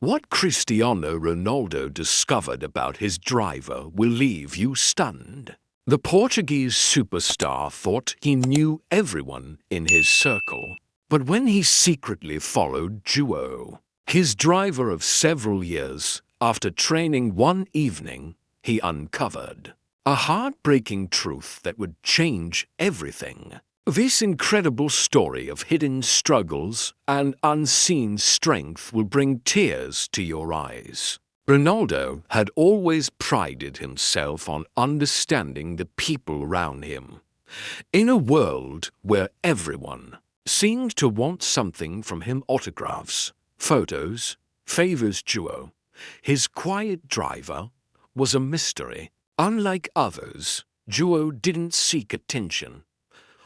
What Cristiano Ronaldo discovered about his driver will leave you stunned. The Portuguese superstar thought he knew everyone in his circle, but when he secretly followed João, his driver of several years, after training one evening, he uncovered a heartbreaking truth that would change everything. This incredible story of hidden struggles and unseen strength will bring tears to your eyes. Ronaldo had always prided himself on understanding the people around him. In a world where everyone seemed to want something from him, autographs, photos, favors, João, his quiet driver, was a mystery. Unlike others, João didn't seek attention.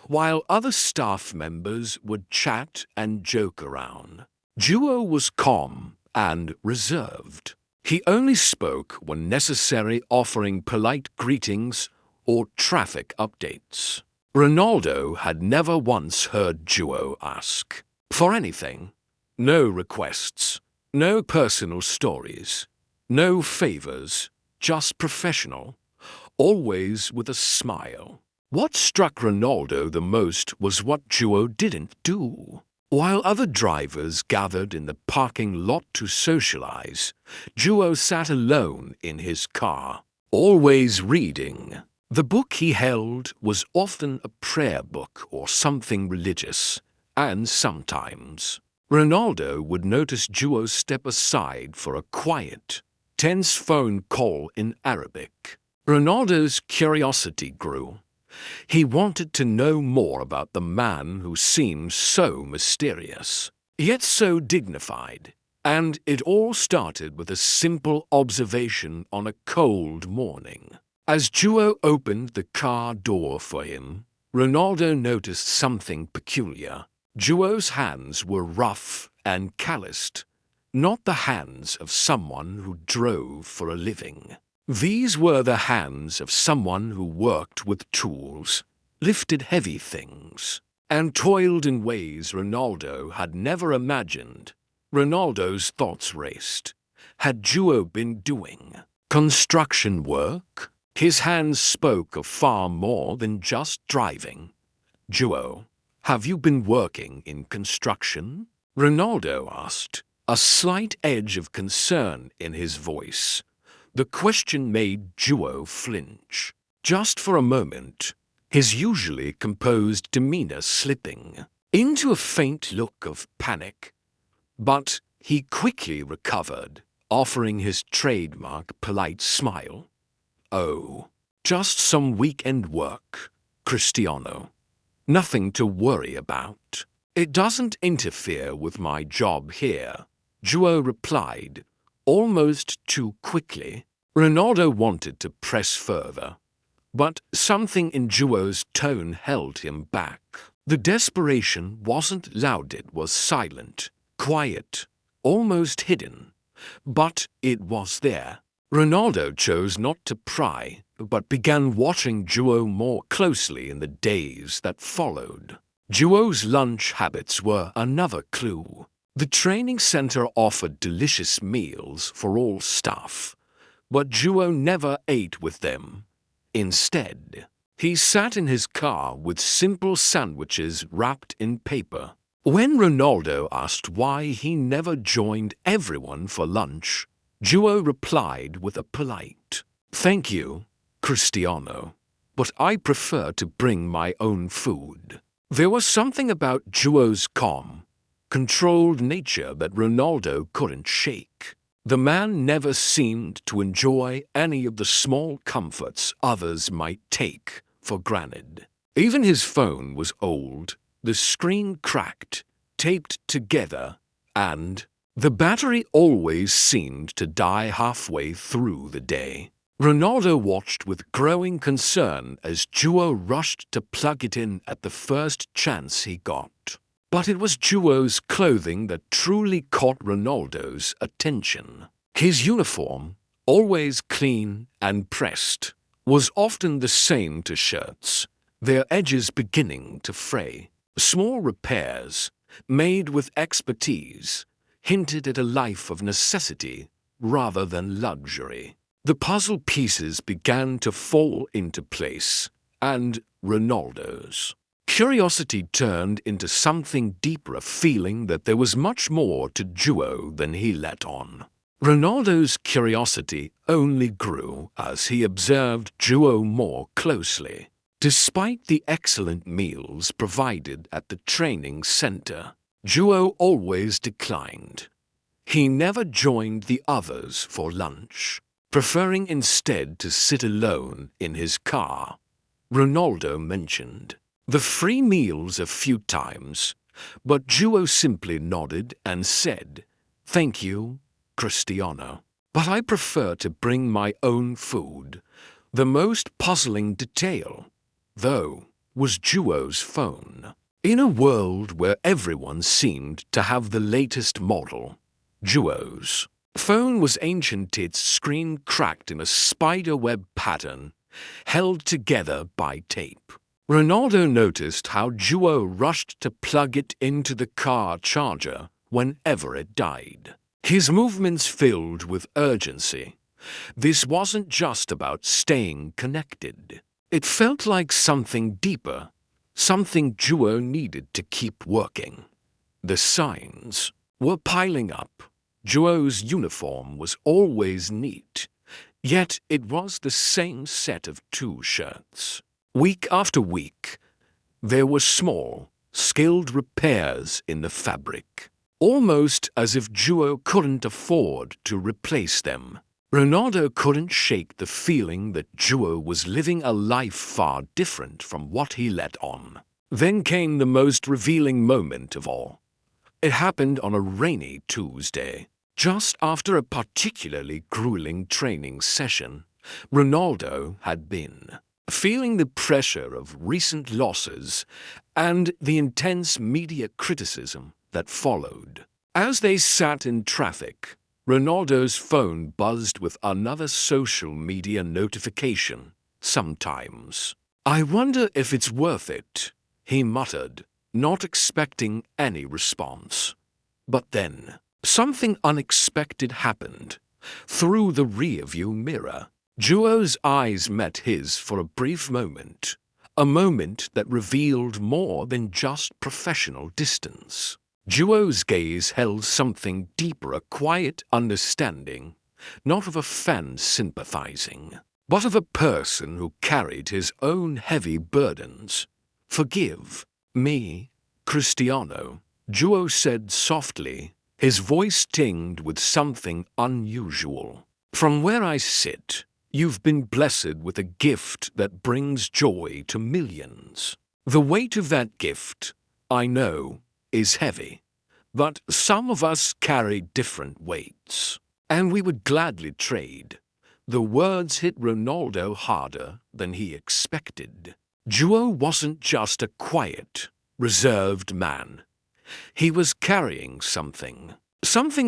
While other staff members would chat and joke around, João was calm and reserved. He only spoke when necessary, offering polite greetings or traffic updates. Ronaldo had never once heard João ask for anything. No requests, no personal stories, no favors, just professional, always with a smile. What struck Ronaldo the most was what João didn't do. While other drivers gathered in the parking lot to socialize, João sat alone in his car, always reading. The book he held was often a prayer book or something religious, and sometimes Ronaldo would notice João step aside for a quiet, tense phone call in Arabic. Ronaldo's curiosity grew. He wanted to know more about the man who seemed so mysterious, yet so dignified. And it all started with a simple observation on a cold morning. As João opened the car door for him, Ronaldo noticed something peculiar. João's hands were rough and calloused, not the hands of someone who drove for a living. These were the hands of someone who worked with tools, lifted heavy things, and toiled in ways Ronaldo had never imagined. Ronaldo's thoughts raced. Had João been doing construction work? His hands spoke of far more than just driving. João, have you been working in construction? Ronaldo asked, a slight edge of concern in his voice. The question made João flinch. Just for a moment, his usually composed demeanor slipping into a faint look of panic. But he quickly recovered, offering his trademark polite smile. Oh, just some weekend work, Cristiano. Nothing to worry about. It doesn't interfere with my job here, João replied, almost too quickly. Ronaldo wanted to press further, but something in João's tone held him back. The desperation wasn't loud, it was silent, quiet, almost hidden, but it was there. Ronaldo chose not to pry, but began watching João more closely in the days that followed. João's lunch habits were another clue. The training center offered delicious meals for all staff, but João never ate with them. Instead, he sat in his car with simple sandwiches wrapped in paper. When Ronaldo asked why he never joined everyone for lunch, João replied with a polite, "Thank you, Cristiano, but I prefer to bring my own food." There was something about João's calm, controlled nature that Ronaldo couldn't shake. The man never seemed to enjoy any of the small comforts others might take for granted. Even his phone was old, the screen cracked, taped together, and the battery always seemed to die halfway through the day. Ronaldo watched with growing concern as João rushed to plug it in at the first chance he got. But it was João's clothing that truly caught Ronaldo's attention. His uniform, always clean and pressed, was often the same to shirts, their edges beginning to fray. Small repairs, made with expertise, hinted at a life of necessity rather than luxury. The puzzle pieces began to fall into place, and Ronaldo's curiosity turned into something deeper, a feeling that there was much more to duo than he let on. Ronaldo's curiosity only grew as he observed duo more closely. Despite the excellent meals provided at the training center, duo always declined. He never joined the others for lunch, preferring instead to sit alone in his car. Ronaldo mentioned the free meals a few times, but duo simply nodded and said, "Thank you, Cristiano, but I prefer to bring my own food." The most puzzling detail, though, was duo's phone. In a world where everyone seemed to have the latest model, duo's phone was ancient, its screen cracked in a spiderweb pattern, held together by tape. Ronaldo noticed how duo rushed to plug it into the car charger whenever it died. His movements filled with urgency. This wasn't just about staying connected. It felt like something deeper, something duo needed to keep working. The signs were piling up. Duo's uniform was always neat, yet it was the same set of 2 shirts. Week after week, there were small, skilled repairs in the fabric, almost as if duo couldn't afford to replace them. Ronaldo couldn't shake the feeling that duo was living a life far different from what he let on. Then came the most revealing moment of all. It happened on a rainy Tuesday, just after a particularly grueling training session. Ronaldo had been feeling the pressure of recent losses and the intense media criticism that followed. As they sat in traffic, Ronaldo's phone buzzed with another social media notification. "Sometimes I wonder if it's worth it," he muttered, not expecting any response. But then, something unexpected happened. Through the rearview mirror, duo's eyes met his for a brief moment, a moment that revealed more than just professional distance. Duo's gaze held something deeper, a quiet understanding, not of a fan sympathizing, but of a person who carried his own heavy burdens. "Forgive me, Cristiano," duo said softly, his voice tinged with something unusual. "From where I sit, you've been blessed with a gift that brings joy to millions. The weight of that gift, I know, is heavy, but some of us carry different weights, and we would gladly trade." The words hit Ronaldo harder than he expected. Duo wasn't just a quiet, reserved man. He was carrying something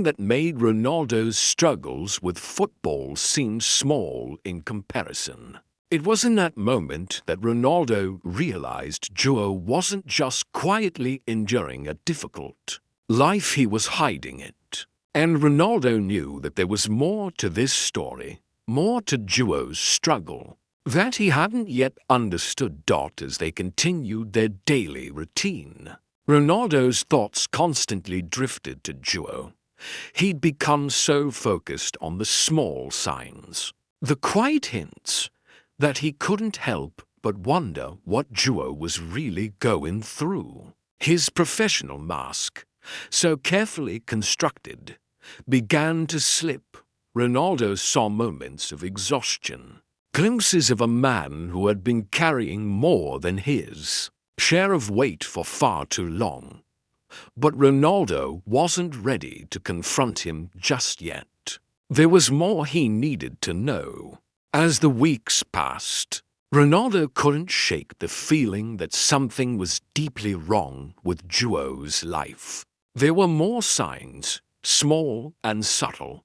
that made Ronaldo's struggles with football seem small in comparison. It was in that moment that Ronaldo realized duo wasn't just quietly enduring a difficult life, he was hiding it. And Ronaldo knew that there was more to this story, more to duo's struggle, that he hadn't yet understood. As they continued their daily routine, Ronaldo's thoughts constantly drifted to duo. He'd become so focused on the small signs, the quiet hints, that he couldn't help but wonder what duo was really going through. His professional mask, so carefully constructed, began to slip. Ronaldo saw moments of exhaustion, glimpses of a man who had been carrying more than his share of weight for far too long. But Ronaldo wasn't ready to confront him just yet. There was more he needed to know. As the weeks passed, Ronaldo couldn't shake the feeling that something was deeply wrong with duo's life. There were more signs, small and subtle,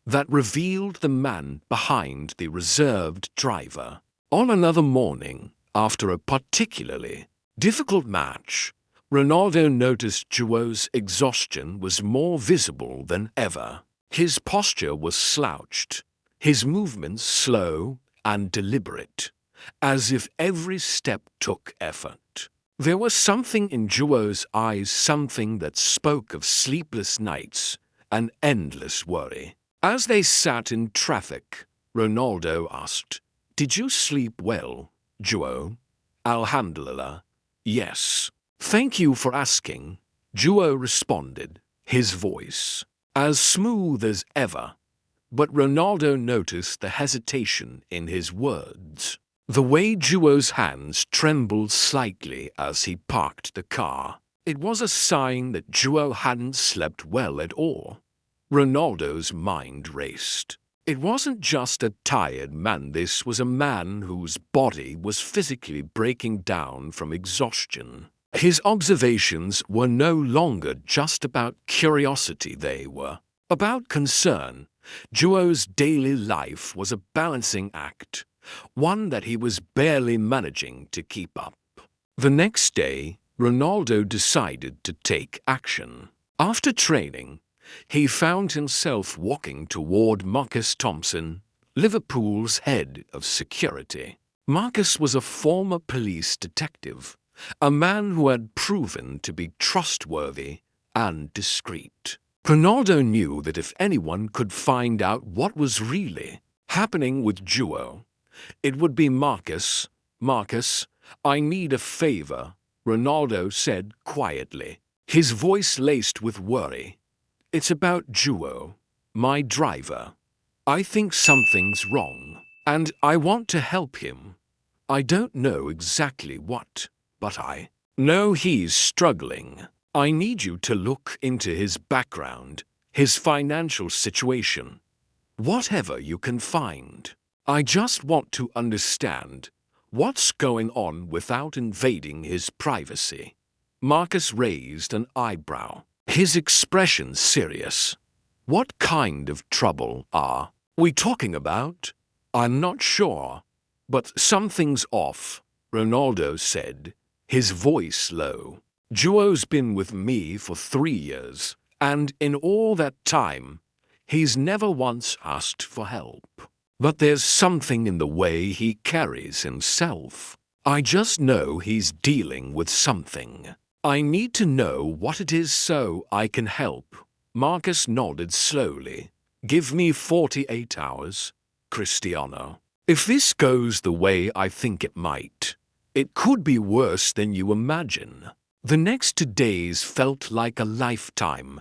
that revealed the man behind the reserved driver. On another morning, after a particularly difficult match, Ronaldo noticed Joe's exhaustion was more visible than ever. His posture was slouched, his movements slow and deliberate, as if every step took effort. There was something in Joe's eyes, something that spoke of sleepless nights and endless worry. As they sat in traffic, Ronaldo asked, "Did you sleep well, Joe?" "Alhamdulillah, yes. Thank you for asking," Joe responded, his voice as smooth as ever. But Ronaldo noticed the hesitation in his words. The way Joe's hands trembled slightly as he parked the car. It was a sign that Joe hadn't slept well at all. Ronaldo's mind raced. It wasn't just a tired man, this was a man whose body was physically breaking down from exhaustion. His observations were no longer just about curiosity, they were about concern. Joe's daily life was a balancing act, one that he was barely managing to keep up. The next day, Ronaldo decided to take action. After training, he found himself walking toward Marcus Thompson, Liverpool's head of security. Marcus was a former police detective, a man who had proven to be trustworthy and discreet. Ronaldo knew that if anyone could find out what was really happening with Joe, it would be Marcus. "Marcus, I need a favor," Ronaldo said quietly, his voice laced with worry. "It's about Joe, my driver. I think something's wrong, and I want to help him. I don't know exactly what, but I know he's struggling. I need you to look into his background, his financial situation, whatever you can find. I just want to understand what's going on without invading his privacy." Marcus raised an eyebrow, his expression serious. "What kind of trouble are we talking about?" "I'm not sure, but something's off," Ronaldo said, his voice low. "Joe's been with me for 3 years, and in all that time, he's never once asked for help. But there's something in the way he carries himself. I just know he's dealing with something. I need to know what it is so I can help." Marcus nodded slowly. "Give me 48 hours, Cristiano. If this goes the way I think it might, it could be worse than you imagine." The next 2 days felt like a lifetime.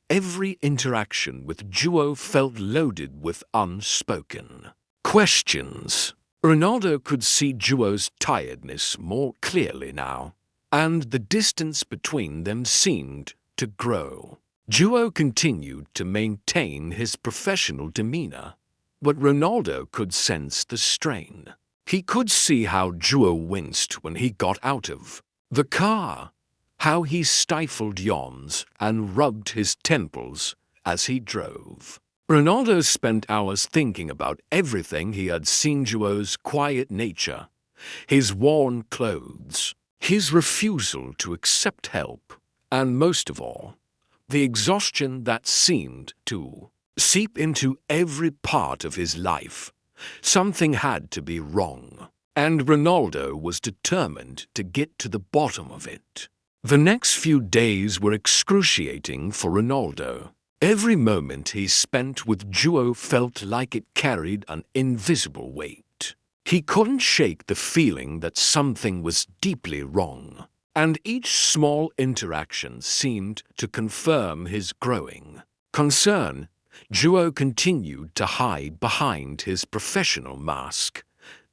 Every interaction with Joe felt loaded with unspoken questions. Ronaldo could see Joe's tiredness more clearly now, and the distance between them seemed to grow. Joe continued to maintain his professional demeanor, but Ronaldo could sense the strain. He could see how Joe winced when he got out of the car, how he stifled yawns and rubbed his temples as he drove. Ronaldo spent hours thinking about everything he had seen: Joe's quiet nature, his worn clothes, his refusal to accept help, and most of all, the exhaustion that seemed to seep into every part of his life. Something had to be wrong, and Ronaldo was determined to get to the bottom of it. The next few days were excruciating for Ronaldo. Every moment he spent with Joe felt like it carried an invisible weight. He couldn't shake the feeling that something was deeply wrong, and each small interaction seemed to confirm his growing concern. Joe continued to hide behind his professional mask,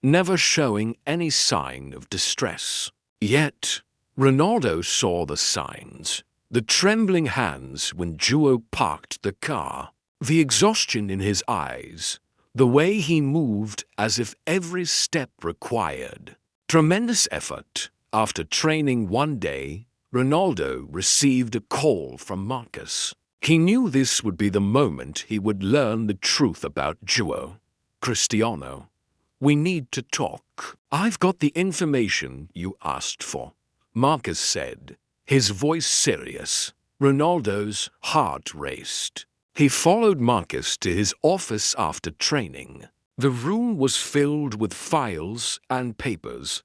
never showing any sign of distress. Yet, Ronaldo saw the signs: the trembling hands when Joe parked the car, the exhaustion in his eyes, the way he moved as if every step required tremendous effort. After training one day, Ronaldo received a call from Marcus. He knew this would be the moment he would learn the truth about Joe. "Cristiano, we need to talk." "I've got the information you asked for," Marcus said, his voice serious. Ronaldo's heart raced. He followed Marcus to his office after training. The room was filled with files and papers,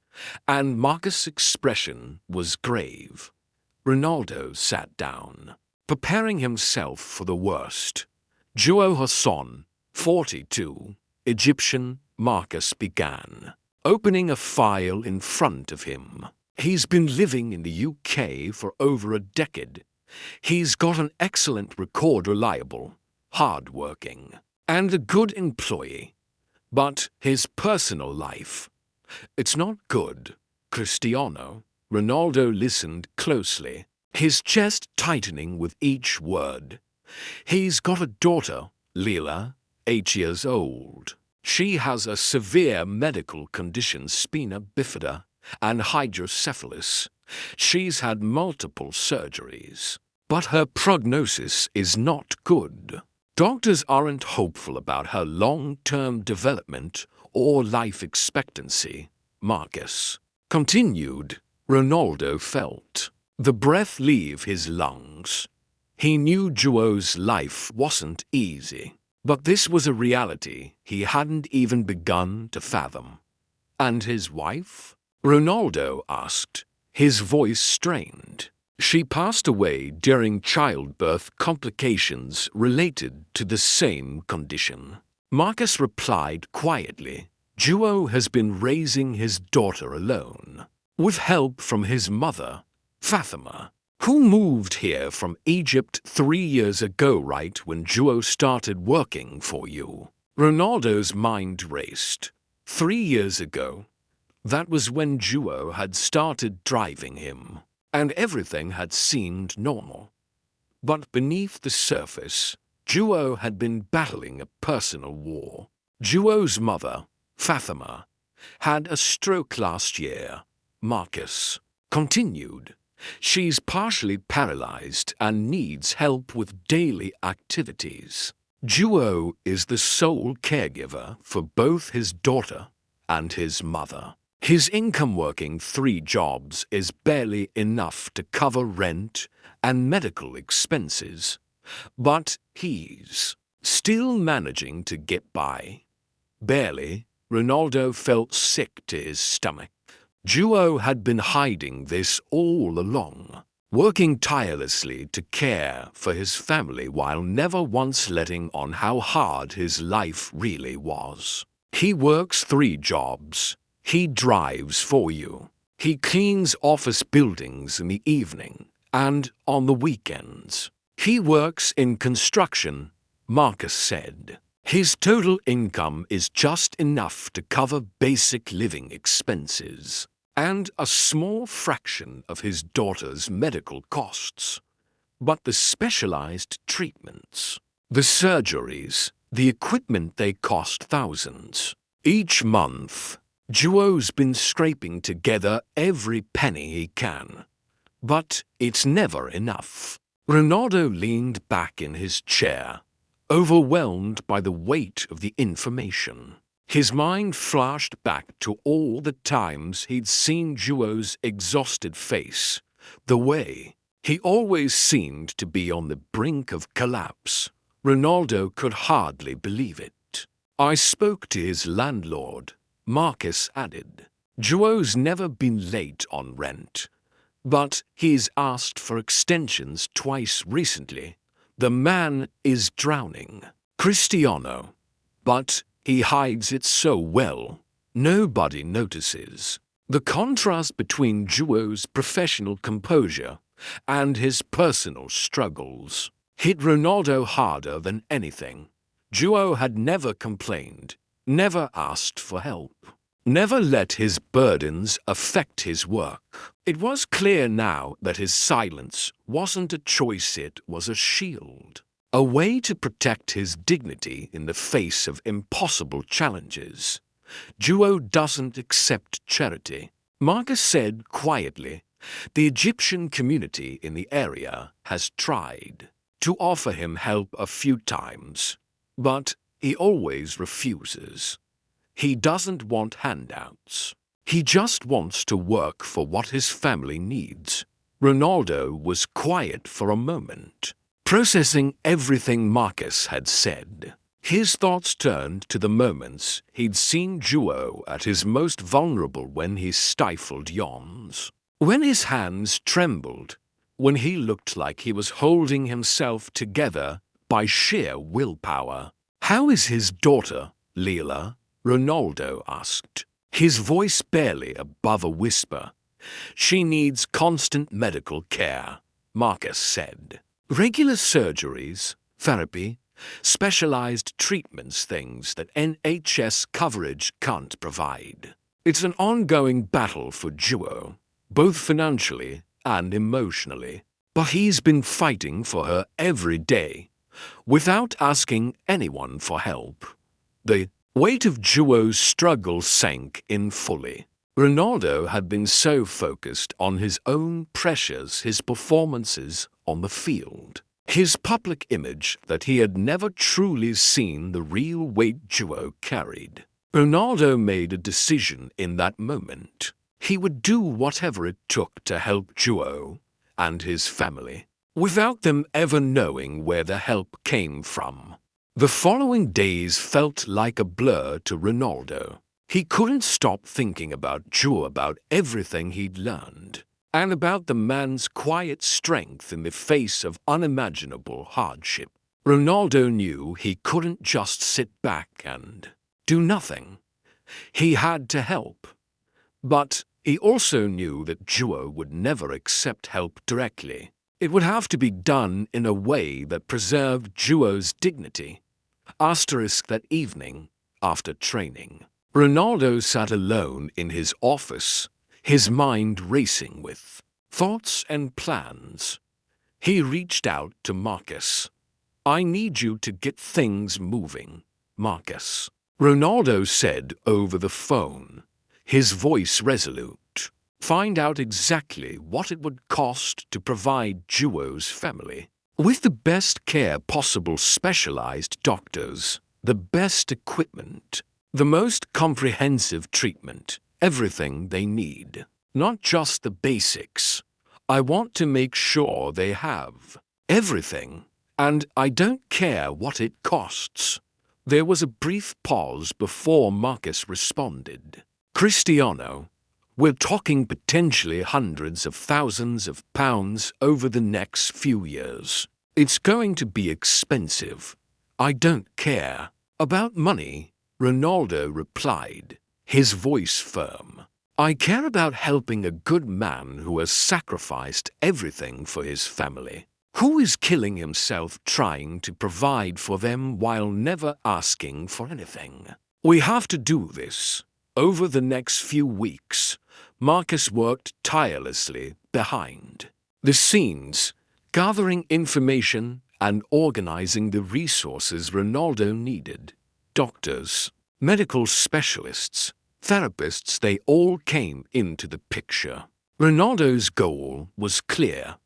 and Marcus' expression was grave. Ronaldo sat down, preparing himself for the worst. Joe Hassan, 42, Egyptian, Marcus began, opening a file in front of him. He's been living in the UK for over a decade. He's got an excellent record, reliable, hard-working, and a good employee. But his personal life, it's not good. Cristiano Ronaldo listened closely, his chest tightening with each word. He's got a daughter, Leila, 8 years old. She has a severe medical condition, spina bifida, and hydrocephalus. She's had multiple surgeries, but her prognosis is not good. Doctors aren't hopeful about her long-term development or life expectancy, Marcus continued. Ronaldo felt the breath leave his lungs. He knew Joe's life wasn't easy, but this was a reality he hadn't even begun to fathom. And his wife? Ronaldo asked, his voice strained. She passed away during childbirth, complications related to the same condition. Marcus replied quietly. Joe has been raising his daughter alone, with help from his mother, Fatima, who moved here from Egypt 3 years ago, right when Joe started working for you. Ronaldo's mind raced. 3 years ago? That was when Joe had started driving him, and everything had seemed normal. But beneath the surface, Joe had been battling a personal war. Joe's mother, Fatima, had a stroke last year, Marcus continued. She's partially paralyzed and needs help with daily activities. Joe is the sole caregiver for both his daughter and his mother. His income, working 3 jobs, is barely enough to cover rent and medical expenses, but he's still managing to get by. Barely. Ronaldo felt sick to his stomach. Joe had been hiding this all along, working tirelessly to care for his family while never once letting on how hard his life really was. He works 3 jobs. He drives for you. He cleans office buildings in the evening and on the weekends. He works in construction, Marcus said. His total income is just enough to cover basic living expenses and a small fraction of his daughter's medical costs. But the specialized treatments, the surgeries, the equipment, they cost thousands. Each month, Joe's been scraping together every penny he can. But it's never enough. Ronaldo leaned back in his chair, overwhelmed by the weight of the information. His mind flashed back to all the times he'd seen Joe's exhausted face, the way he always seemed to be on the brink of collapse. Ronaldo could hardly believe it. I spoke to his landlord, Marcus added. Joe's never been late on rent, but he's asked for extensions twice recently. The man is drowning. Cristiano. But he hides it so well, nobody notices. The contrast between Joe's professional composure and his personal struggles hit Ronaldo harder than anything. Joe had never complained, never asked for help, never let his burdens affect his work. It was clear now that his silence wasn't a choice, it was a shield, a way to protect his dignity in the face of impossible challenges. Joe doesn't accept charity, Marcus said quietly. The Egyptian community in the area has tried to offer him help a few times, but he always refuses. He doesn't want handouts. He just wants to work for what his family needs. Ronaldo was quiet for a moment, processing everything Marcus had said. His thoughts turned to the moments he'd seen Duo at his most vulnerable, when he stifled yawns, when his hands trembled, when he looked like he was holding himself together by sheer willpower. "How is his daughter, Leela?" Ronaldo asked, his voice barely above a whisper. "She needs constant medical care," Marcus said. "Regular surgeries, therapy, specialized treatments, things that NHS coverage can't provide. It's an ongoing battle for Duo, both financially and emotionally. But he's been fighting for her every day, without asking anyone for help." The weight of Duo's struggle sank in fully. Ronaldo had been so focused on his own pressures, his performances on the field, his public image, that he had never truly seen the real weight Duo carried. Ronaldo made a decision in that moment. He would do whatever it took to help Duo and his family, without them ever knowing where the help came from. The following days felt like a blur to Ronaldo. He couldn't stop thinking about Duo, about everything he'd learned, and about the man's quiet strength in the face of unimaginable hardship. Ronaldo knew he couldn't just sit back and do nothing. He had to help. But he also knew that Duo would never accept help directly. It would have to be done in a way that preserved Duo's dignity. That evening, after training, Ronaldo sat alone in his office, his mind racing with thoughts and plans. He reached out to Marcus. "I need you to get things moving, Marcus," Ronaldo said over the phone, his voice resolute. "Find out exactly what it would cost to provide Duo's family with the best care possible, specialized doctors, the best equipment, the most comprehensive treatment, everything they need. Not just the basics. I want to make sure they have everything, and I don't care what it costs." There was a brief pause before Marcus responded. "Cristiano, we're talking potentially hundreds of thousands of pounds over the next few years. It's going to be expensive. I don't care about money," Ronaldo replied, his voice firm. "I care about helping a good man who has sacrificed everything for his family, who is killing himself trying to provide for them while never asking for anything. We have to do this." Over the next few weeks, Marcus worked tirelessly behind the scenes, gathering information and organizing the resources Ronaldo needed. Doctors, medical specialists, therapists, they all came into the picture. Ronaldo's goal was clear: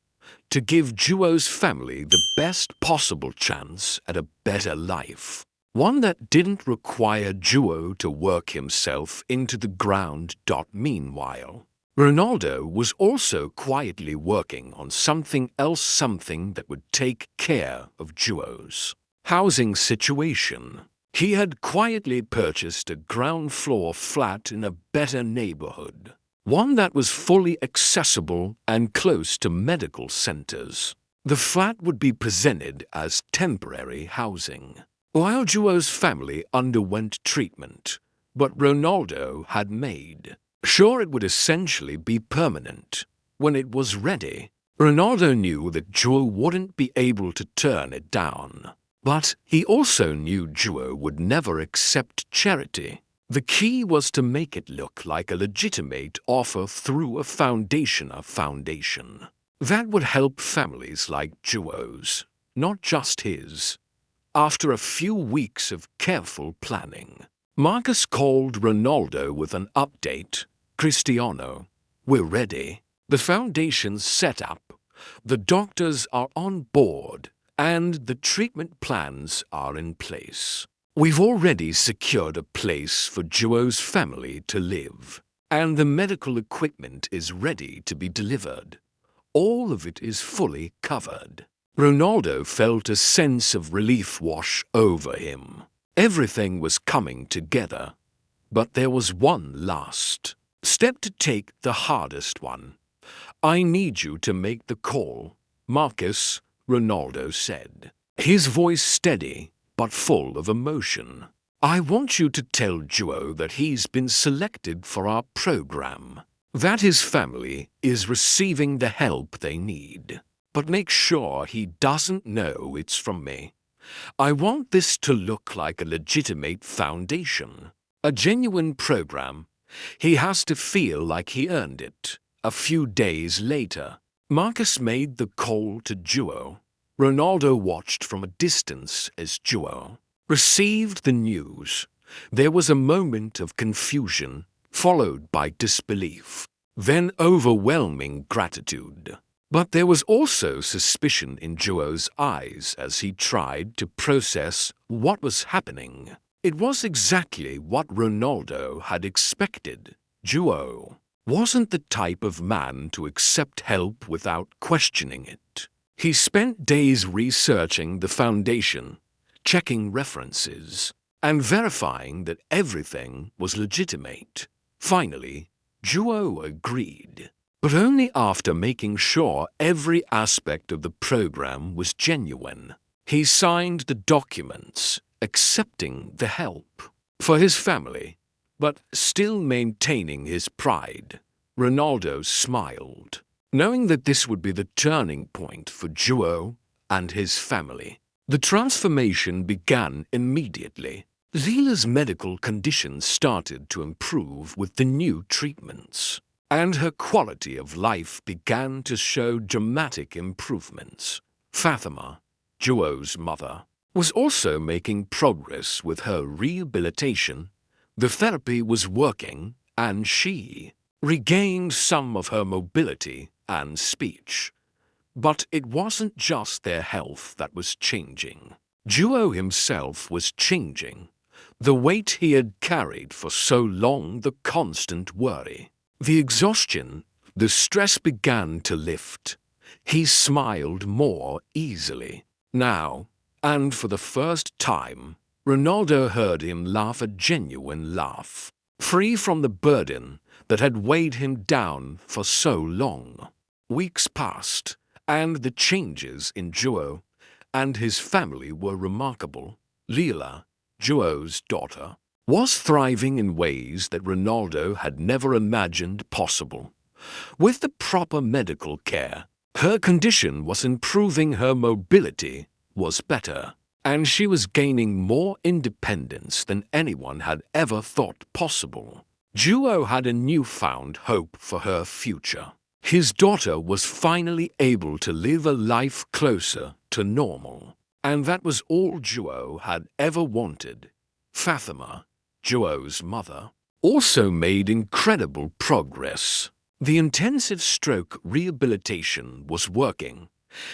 to give Duo's family the best possible chance at a better life. One that didn't require Duo to work himself into the ground. Meanwhile, Ronaldo was also quietly working on something else, something that would take care of Duo's housing situation. He had quietly purchased a ground floor flat in a better neighborhood, one that was fully accessible and close to medical centers. The flat would be presented as temporary housing while Duo's family underwent treatment, but Ronaldo had made sure it would essentially be permanent when it was ready. Ronaldo knew that Duo wouldn't be able to turn it down, but he also knew Duo would never accept charity. The key was to make it look like a legitimate offer through a foundation that would help families like Duo's, not just his. After a few weeks of careful planning, Marcus called Ronaldo with an update. "Cristiano, we're ready. The foundation's set up, the doctors are on board, and the treatment plans are in place. We've already secured a place for Duo's family to live, and the medical equipment is ready to be delivered. all of it is fully covered. Ronaldo felt a sense of relief wash over him. Everything was coming together, but there was one last step to take, the hardest one. "I need you to make the call, Marcus," Ronaldo said, his voice steady but full of emotion. "I want you to tell Joao that he's been selected for our program, that his family is receiving the help they need. But make sure he doesn't know it's from me. I want this to look like a legitimate foundation, a genuine program. He has to feel like he earned it." A few days later, Marcus made the call to Joao. Ronaldo watched from a distance as Joao received the news. There was a moment of confusion, followed by disbelief, then overwhelming gratitude. But there was also suspicion in Joao's eyes as he tried to process what was happening. It was exactly what Ronaldo had expected. Joao wasn't the type of man to accept help without questioning it. He spent days researching the foundation, checking references, and verifying that everything was legitimate. Finally, Joao agreed, but only after making sure every aspect of the program was genuine. He signed the documents, accepting the help for his family, but still maintaining his pride. Ronaldo smiled, knowing that this would be the turning point for Joao and his family. The transformation began immediately. Leela's medical condition started to improve with the new treatments, and her quality of life began to show dramatic improvements. Fatima, Joao's mother, was also making progress with her rehabilitation. The therapy was working, and she regained some of her mobility and speech. But it wasn't just their health that was changing. Joao himself was changing. The weight he had carried for so long, the constant worry, the exhaustion, the stress began to lift. He smiled more easily. Now, and for the first time, Ronaldo heard him laugh, a genuine laugh, free from the burden that had weighed him down for so long. Weeks passed, and the changes in Joao and his family were remarkable. Leela, Joao's daughter, was thriving in ways that Ronaldo had never imagined possible. With the proper medical care, her condition was improving, her mobility was better, and she was gaining more independence than anyone had ever thought possible. Joao had a newfound hope for her future. His daughter was finally able to live a life closer to normal, and that was all Joao had ever wanted. Fatima, Joao's mother, also made incredible progress. The intensive stroke rehabilitation was working.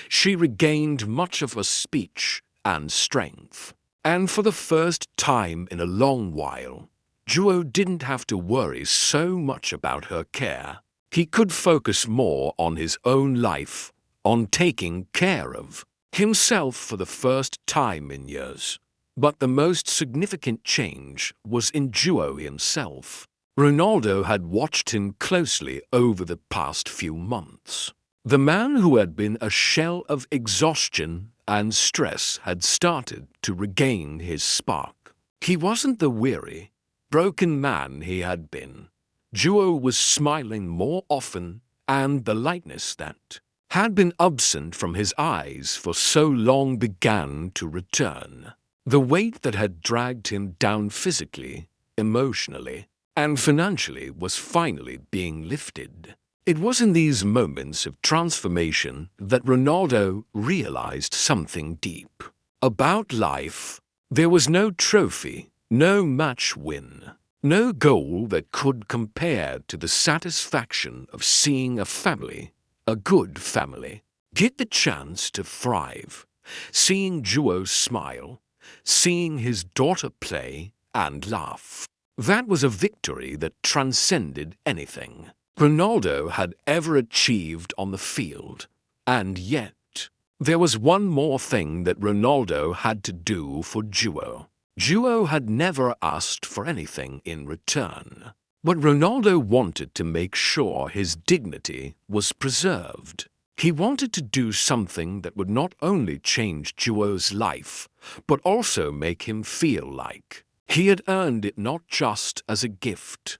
She regained much of her speech and strength, and for the first time in a long while, Joao didn't have to worry so much about her care. He could focus more on his own life, on taking care of himself for the first time in years. But the most significant change was in Joao himself. Ronaldo had watched him closely over the past few months. The man who had been a shell of exhaustion and stress had started to regain his spark. He wasn't the weary, broken man he had been. Joao was smiling more often, and the lightness that had been absent from his eyes for so long began to return. The weight that had dragged him down physically, emotionally, and financially was finally being lifted. It was in these moments of transformation that Ronaldo realized something deep about life. There was no trophy, no match win, no goal that could compare to the satisfaction of seeing a family, a good family, get the chance to thrive, seeing Joao smile, seeing his daughter play and laugh. That was a victory that transcended anything. Ronaldo had ever achieved on the field. And yet, there was one more thing that Ronaldo had to do for Duo. Duo had never asked for anything in return. But Ronaldo wanted to make sure his dignity was preserved. He wanted to do something that would not only change Duo's life, but also make him feel like he had earned it not just as a gift,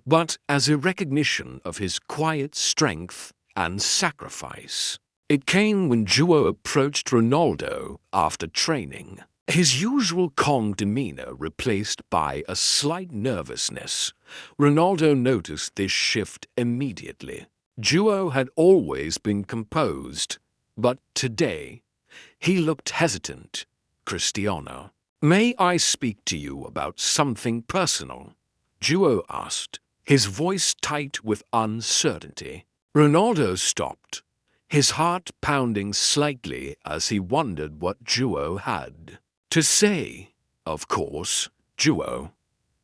but as a recognition of his quiet strength and sacrifice. It came when Duo approached Ronaldo after training. His usual calm demeanor replaced by a slight nervousness. Ronaldo noticed this shift immediately. Duo had always been composed, but today he looked hesitant. Cristiano, may I speak to you about something personal? Duo asked, his voice tight with uncertainty. Ronaldo stopped, his heart pounding slightly as he wondered what Duo had to say. Of course, Duo.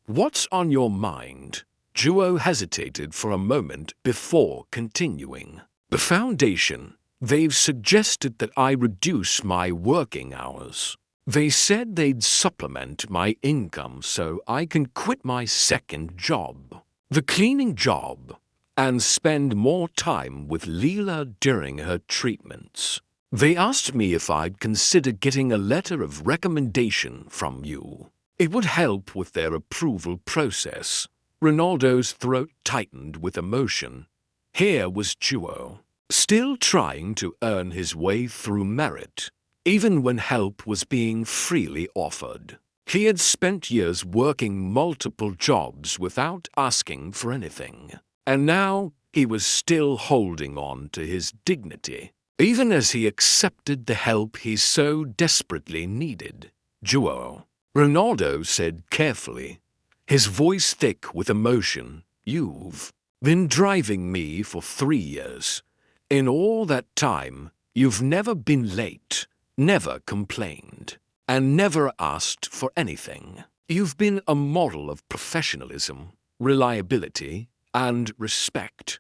What's on your mind? Duo hesitated for a moment before continuing. The foundation. They've suggested that I reduce my working hours. They said they'd supplement my income so I can quit my second job, the cleaning job, and spend more time with Leela during her treatments. They asked me if I'd consider getting a letter of recommendation from you. It would help with their approval process. Ronaldo's throat tightened with emotion. Here was Duo, still trying to earn his way through merit, even when help was being freely offered. He had spent years working multiple jobs without asking for anything, and now he was still holding on to his dignity, even as he accepted the help he so desperately needed. Duo, Ronaldo said carefully, his voice thick with emotion, you've been driving me for 3 years. In all that time, you've never been late, never complained, and never asked for anything. You've been a model of professionalism, reliability, and respect.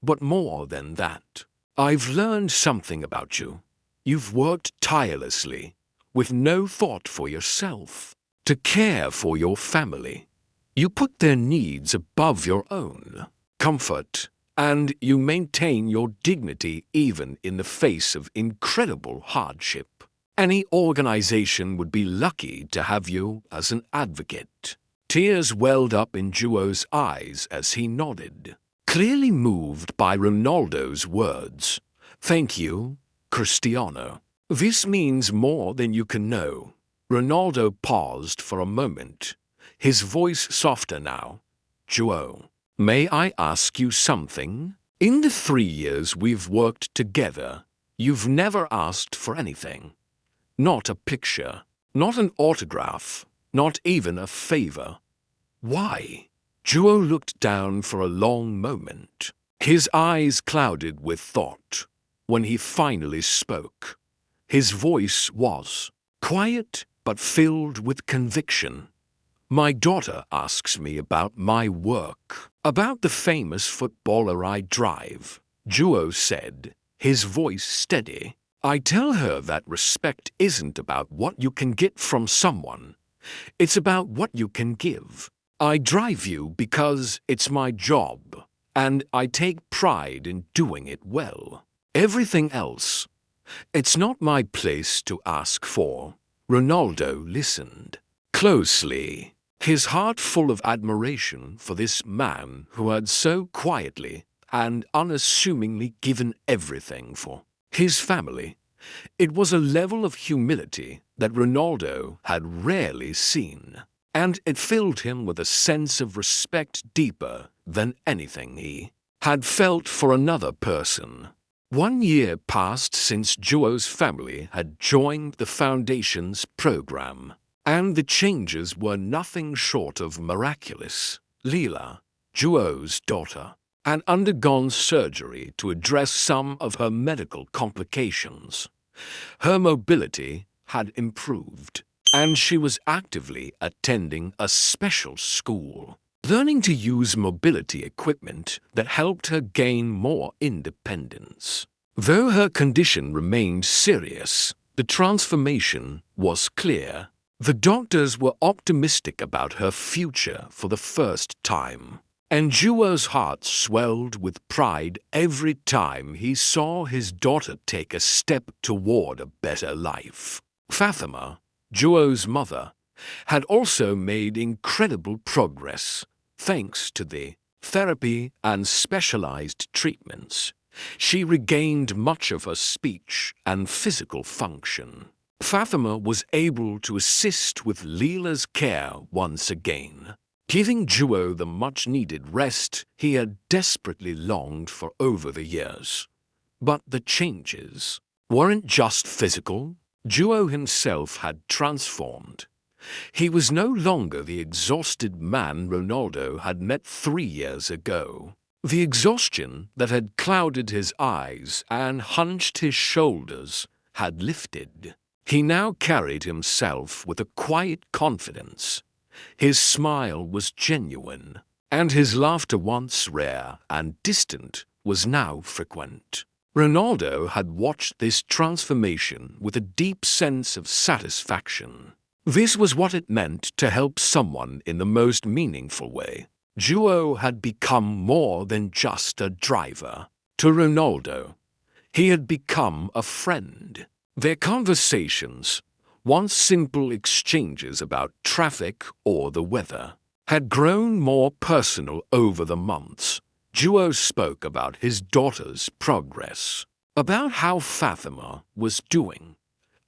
But more than that, I've learned something about you. You've worked tirelessly, with no thought for yourself, to care for your family. You put their needs above your own comfort, and you maintain your dignity even in the face of incredible hardship. Any organization would be lucky to have you as an advocate. Tears welled up in Duo's eyes as he nodded, clearly moved by Ronaldo's words. Thank you, Cristiano. This means more than you can know. Ronaldo paused for a moment, his voice softer now. Duo, may I ask you something? In the 3 years we've worked together, you've never asked for anything. Not a picture, not an autograph, not even a favor. Why? Duo looked down for a long moment, his eyes clouded with thought. When he finally spoke, his voice was quiet but filled with conviction. My daughter asks me about my work, about the famous footballer I drive, Duo said, his voice steady. I tell her that respect isn't about what you can get from someone. It's about what you can give. I drive you because it's my job, and I take pride in doing it well. Everything else, it's not my place to ask for. Ronaldo listened closely, his heart full of admiration for this man who had so quietly and unassumingly given everything for his family. It was a level of humility that Ronaldo had rarely seen, and it filled him with a sense of respect deeper than anything he had felt for another person. 1 year passed since Duo's family had joined the Foundation's program, and the changes were nothing short of miraculous. Leela, Duo's daughter, had undergone surgery to address some of her medical complications. Her mobility had improved, and she was actively attending a special school. learning to use mobility equipment that helped her gain more independence. Though her condition remained serious, the transformation was clear. The doctors were optimistic about her future for the first time, and Juo's heart swelled with pride every time he saw his daughter take a step toward a better life. Fatima, Juo's mother, had also made incredible progress thanks to the therapy and specialized treatments. She regained much of her speech and physical function. Fatima was able to assist with Leela's care once again, giving Juo the much-needed rest he had desperately longed for over the years. But the changes weren't just physical. Juo himself had transformed. He was no longer the exhausted man Ronaldo had met 3 years ago. The exhaustion that had clouded his eyes and hunched his shoulders had lifted. He now carried himself with a quiet confidence. His smile was genuine, and his laughter, once rare and distant, was now frequent. Ronaldo had watched this transformation with a deep sense of satisfaction. This was what it meant to help someone in the most meaningful way. Juo had become more than just a driver. To Ronaldo, he had become a friend. Their conversations, once simple exchanges about traffic or the weather, had grown more personal over the months. Juo spoke about his daughter's progress, about how Fatima was doing,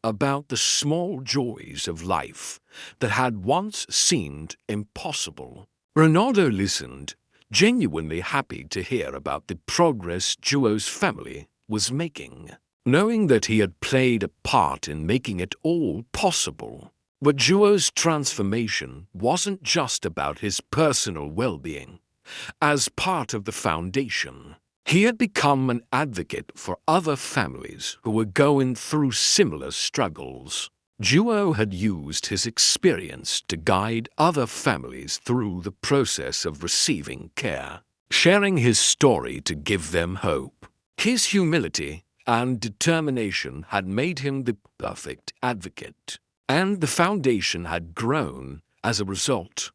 about the small joys of life that had once seemed impossible. Ronaldo listened, genuinely happy to hear about the progress Juo's family was making, knowing that he had played a part in making it all possible. But Juo's transformation wasn't just about his personal well-being. As part of the foundation, he had become an advocate for other families who were going through similar struggles. Juo had used his experience to guide other families through the process of receiving care, sharing his story to give them hope. His humility and determination had made him the perfect advocate, and the foundation had grown as a result.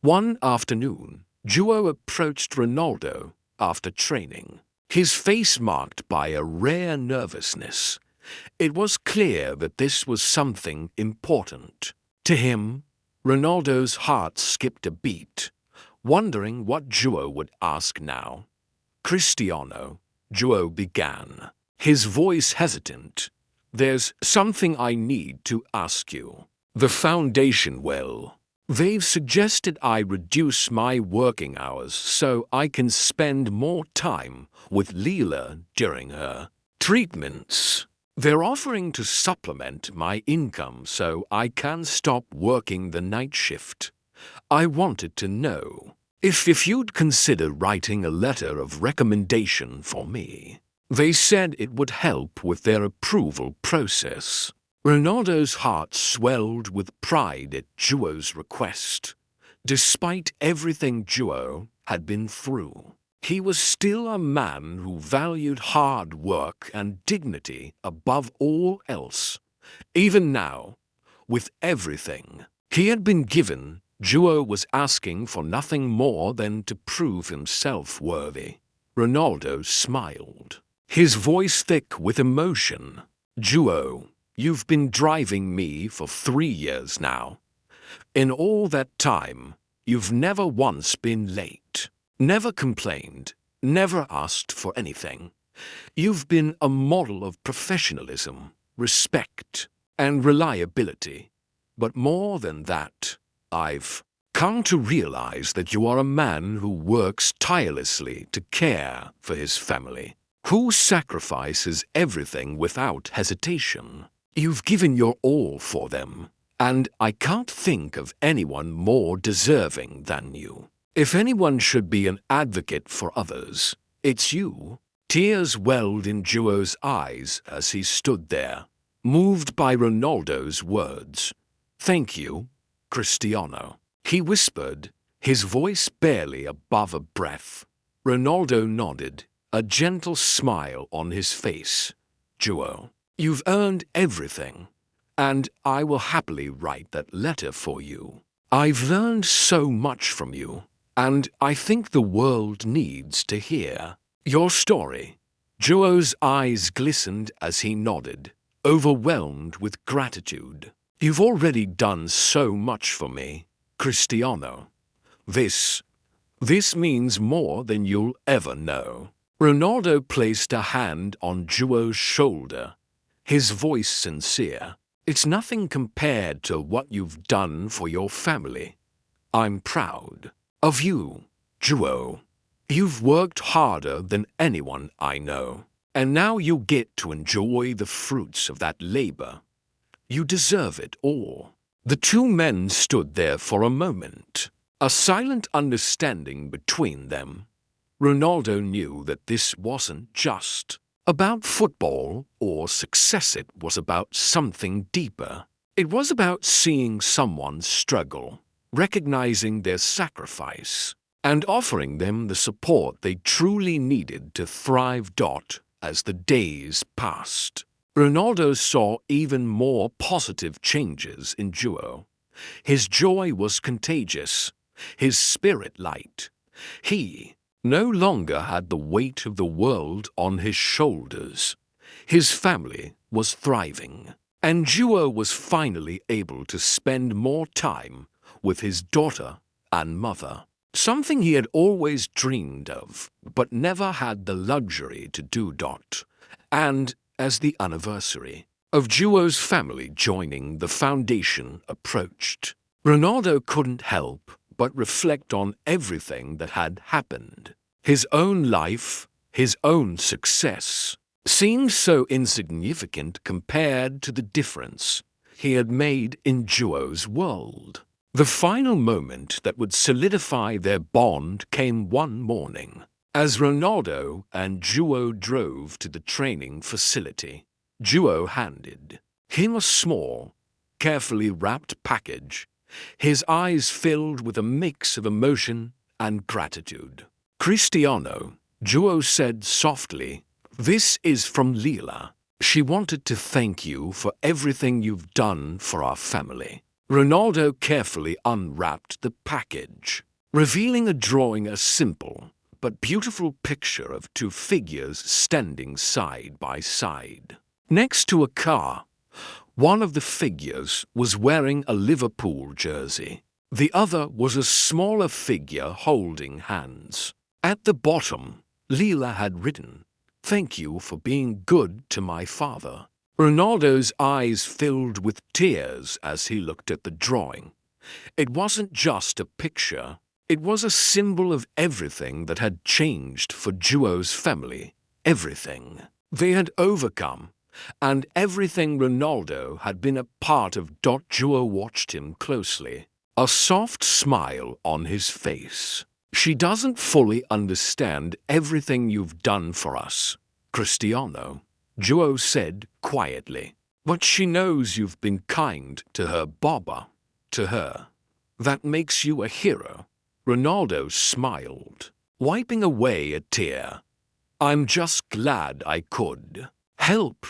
One afternoon, Juo approached Ronaldo after training, his face marked by a rare nervousness. It was clear that this was something important. To him, Ronaldo's heart skipped a beat, wondering what Juo would ask now. "Cristiano," Juo began, his voice hesitant, "there's something I need to ask you. The foundation, well, they've suggested I reduce my working hours so I can spend more time with Leela during her treatments. They're offering to supplement my income so I can stop working the night shift. I wanted to know if you'd consider writing a letter of recommendation for me. They said it would help with their approval process." Ronaldo's heart swelled with pride at Juo's request. Despite everything Juo had been through, he was still a man who valued hard work and dignity above all else. Even now, with everything he had been given, Juo was asking for nothing more than to prove himself worthy. Ronaldo smiled, his voice thick with emotion. "Juo, you've been driving me for 3 years now. In all that time, you've never once been late. Never complained, never asked for anything. You've been a model of professionalism, respect, and reliability. But more than that, I've come to realize that you are a man who works tirelessly to care for his family, who sacrifices everything without hesitation. You've given your all for them, and I can't think of anyone more deserving than you. If anyone should be an advocate for others, it's you." Tears welled in Juo's eyes as he stood there, moved by Ronaldo's words. "Thank you, Cristiano," he whispered, his voice barely above a breath. Ronaldo nodded, a gentle smile on his face. "Joe, you've earned everything, and I will happily write that letter for you. I've learned so much from you, and I think the world needs to hear your story." Joe's eyes glistened as he nodded, overwhelmed with gratitude. "You've already done so much for me, Cristiano. This means more than you'll ever know." Ronaldo placed a hand on Joe's shoulder, his voice sincere. "It's nothing compared to what you've done for your family. I'm proud of you, Joe. You've worked harder than anyone I know, and now you get to enjoy the fruits of that labor. You deserve it all." The two men stood there for a moment, a silent understanding between them. Ronaldo knew that this wasn't just about football or success. It was about something deeper. It was about seeing someone struggle, recognizing their sacrifice, and offering them the support they truly needed to thrive. As the days passed, Ronaldo saw even more positive changes in Joe. His joy was contagious, his spirit light. He no longer had the weight of the world on his shoulders. His family was thriving, and Joe was finally able to spend more time with his daughter and mother, something he had always dreamed of, but never had the luxury to do. And as the anniversary of Joe's family joining the foundation approached, Ronaldo couldn't help but reflect on everything that had happened. His own life, his own success, seemed so insignificant compared to the difference he had made in Joe's world. The final moment that would solidify their bond came one morning, as Ronaldo and Joe drove to the training facility. Joe handed him a small, carefully wrapped package, his eyes filled with a mix of emotion and gratitude. "Cristiano," Joe said softly, "this is from Leila. She wanted to thank you for everything you've done for our family." Ronaldo carefully unwrapped the package, revealing a simple but beautiful picture of two figures standing side by side next to a car. One of the figures was wearing a Liverpool jersey. The other was a smaller figure holding hands. At the bottom, Leila had written, "Thank you for being good to my father." Ronaldo's eyes filled with tears as he looked at the drawing. It wasn't just a picture. It was a symbol of everything that had changed for Joe's family, everything they had overcome, and everything Ronaldo had been a part of. Joe watched him closely, a soft smile on his face. "She doesn't fully understand everything you've done for us, Cristiano," Joe said quietly, "but she knows you've been kind to her, Baba. To her, that makes you a hero." Ronaldo smiled, wiping away a tear. "I'm just glad I could help."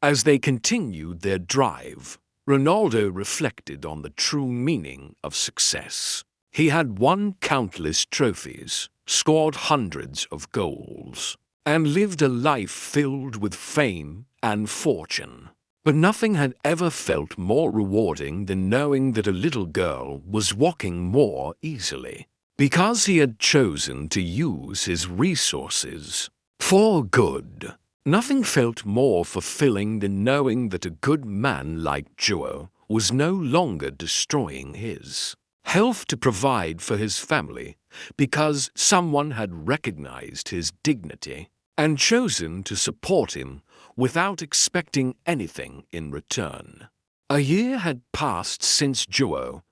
As they continued their drive, Ronaldo reflected on the true meaning of success. He had won countless trophies, scored hundreds of goals, and lived a life filled with fame and fortune. But nothing had ever felt more rewarding than knowing that a little girl was walking more easily, because he had chosen to use his resources for good. Nothing felt more fulfilling than knowing that a good man like Joe was no longer destroying his health to provide for his family, because someone had recognized his dignity and chosen to support him without expecting anything in return. A year had passed since Joe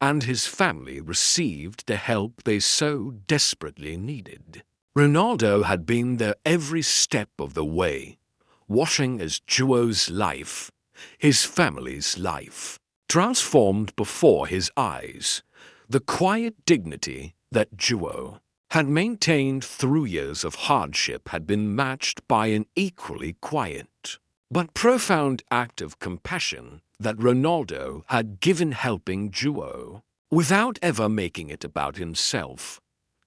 and his family received the help they so desperately needed. Ronaldo had been there every step of the way, watching as Joe's life, his family's life, transformed before his eyes. the quiet dignity that Duo had maintained through years of hardship had been matched by an equally quiet but profound act of compassion that Ronaldo had given, helping Duo without ever making it about himself.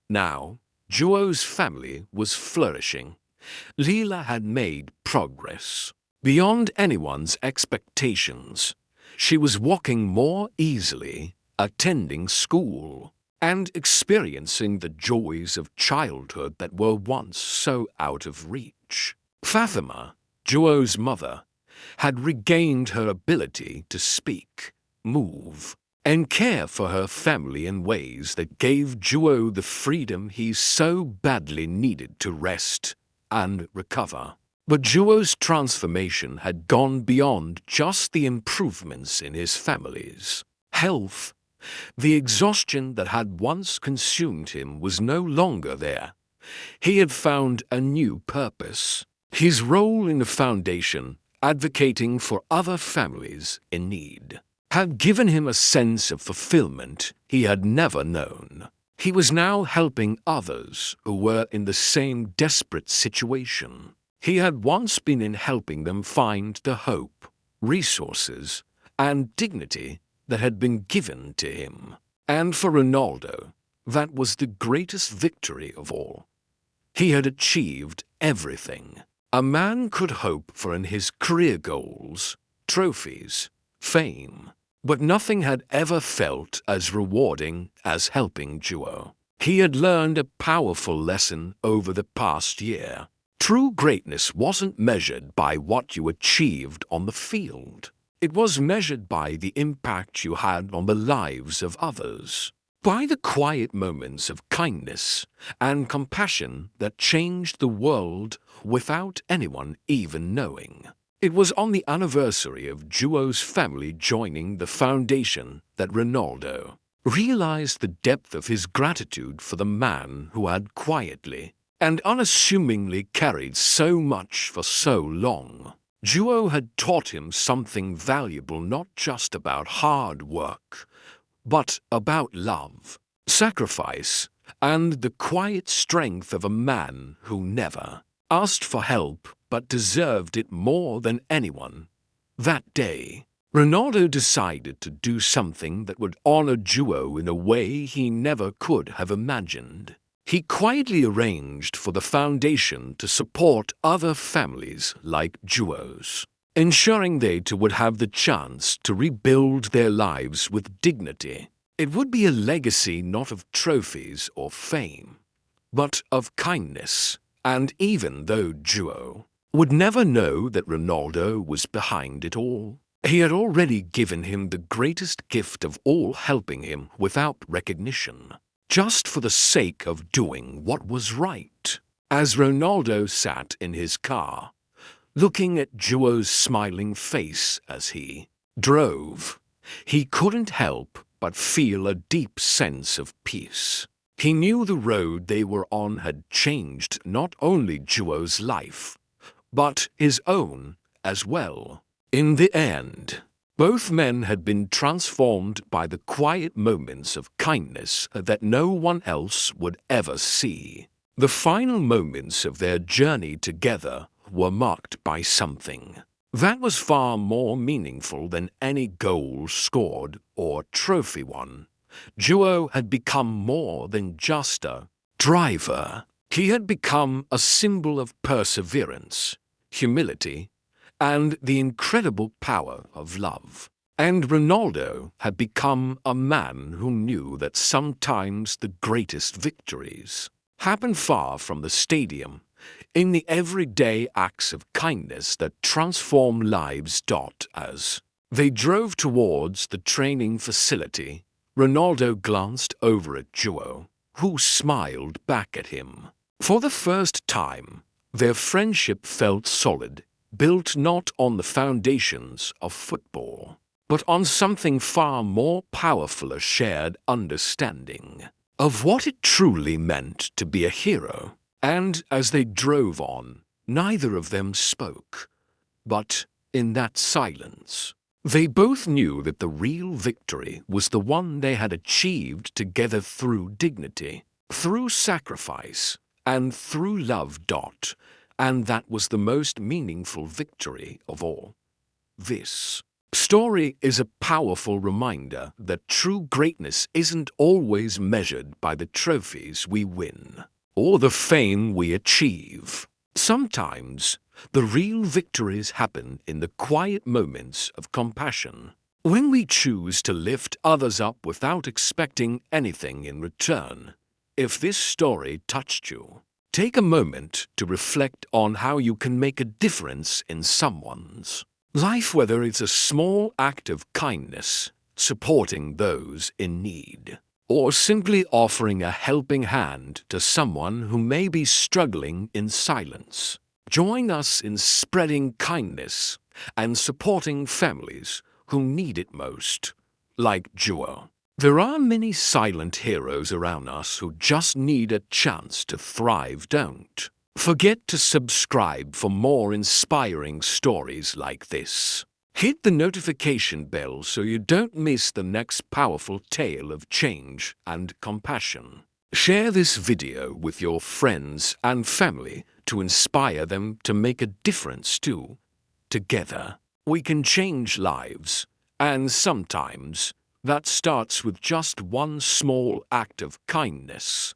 Now, Duo's family was flourishing. Leela had made progress beyond anyone's expectations. She was walking more easily, attending school, and experiencing the joys of childhood that were once so out of reach. Fatima, Duo's mother, had regained her ability to speak, move, and care for her family in ways that gave Duo the freedom he so badly needed to rest and recover. But Duo's transformation had gone beyond just the improvements in his family's health. The exhaustion that had once consumed him was no longer there. He had found a new purpose. His role in the foundation, advocating for other families in need, had given him a sense of fulfillment he had never known. He was now helping others who were in the same desperate situation he had once been in, helping them find the hope, resources, and dignity that had been given to him. And for Ronaldo, that was the greatest victory of all. He had achieved everything a man could hope for in his career goals, trophies, fame. But nothing had ever felt as rewarding as helping Duo. He had learned a powerful lesson over the past year. True greatness wasn't measured by what you achieved on the field. It was measured by the impact you had on the lives of others, by the quiet moments of kindness and compassion that changed the world without anyone even knowing. It was on the anniversary of Duo's family joining the foundation that Ronaldo realized the depth of his gratitude for the man who had quietly and unassumingly carried so much for so long. Duo had taught him something valuable, not just about hard work, but about love, sacrifice, and the quiet strength of a man who never asked for help but deserved it more than anyone. That day, Ronaldo decided to do something that would honor Duo in a way he never could have imagined. He quietly arranged for the foundation to support other families like Duo's, ensuring they too would have the chance to rebuild their lives with dignity. It would be a legacy not of trophies or fame, but of kindness. And even though Duo would never know that Ronaldo was behind it all, he had already given him the greatest gift of all, helping him without recognition, just for the sake of doing what was right. As Ronaldo sat in his car, looking at Duo's smiling face as he drove, he couldn't help but feel a deep sense of peace. He knew the road they were on had changed not only Duo's life, but his own as well. In the end, both men had been transformed by the quiet moments of kindness that no one else would ever see. The final moments of their journey together were marked by something that was far more meaningful than any goal scored or trophy won. Duo had become more than just a driver. He had become a symbol of perseverance, humility, and the incredible power of love. And Ronaldo had become a man who knew that sometimes the greatest victories happen far from the stadium, in the everyday acts of kindness that transform lives. As they drove towards the training facility, Ronaldo glanced over at Duo, who smiled back at him. For the first time, their friendship felt solid, built not on the foundations of football, but on something far more powerful, a shared understanding of what it truly meant to be a hero. And as they drove on, neither of them spoke, but in that silence, They both knew that the real victory was the one they had achieved together through dignity, through sacrifice, and through love. And that was the most meaningful victory of all. This story is a powerful reminder that true greatness isn't always measured by the trophies we win or the fame we achieve. Sometimes, the real victories happen in the quiet moments of compassion, when we choose to lift others up without expecting anything in return. If this story touched you, take a moment to reflect on how you can make a difference in someone's life, whether it's a small act of kindness, supporting those in need, or simply offering a helping hand to someone who may be struggling in silence. Join us in spreading kindness and supporting families who need it most, like Jewel. There are many silent heroes around us who just need a chance to thrive. Don't forget to subscribe for more inspiring stories like this. Hit the notification bell so you don't miss the next powerful tale of change and compassion. Share this video with your friends and family to inspire them to make a difference too. Together, we can change lives, and sometimes that starts with just one small act of kindness.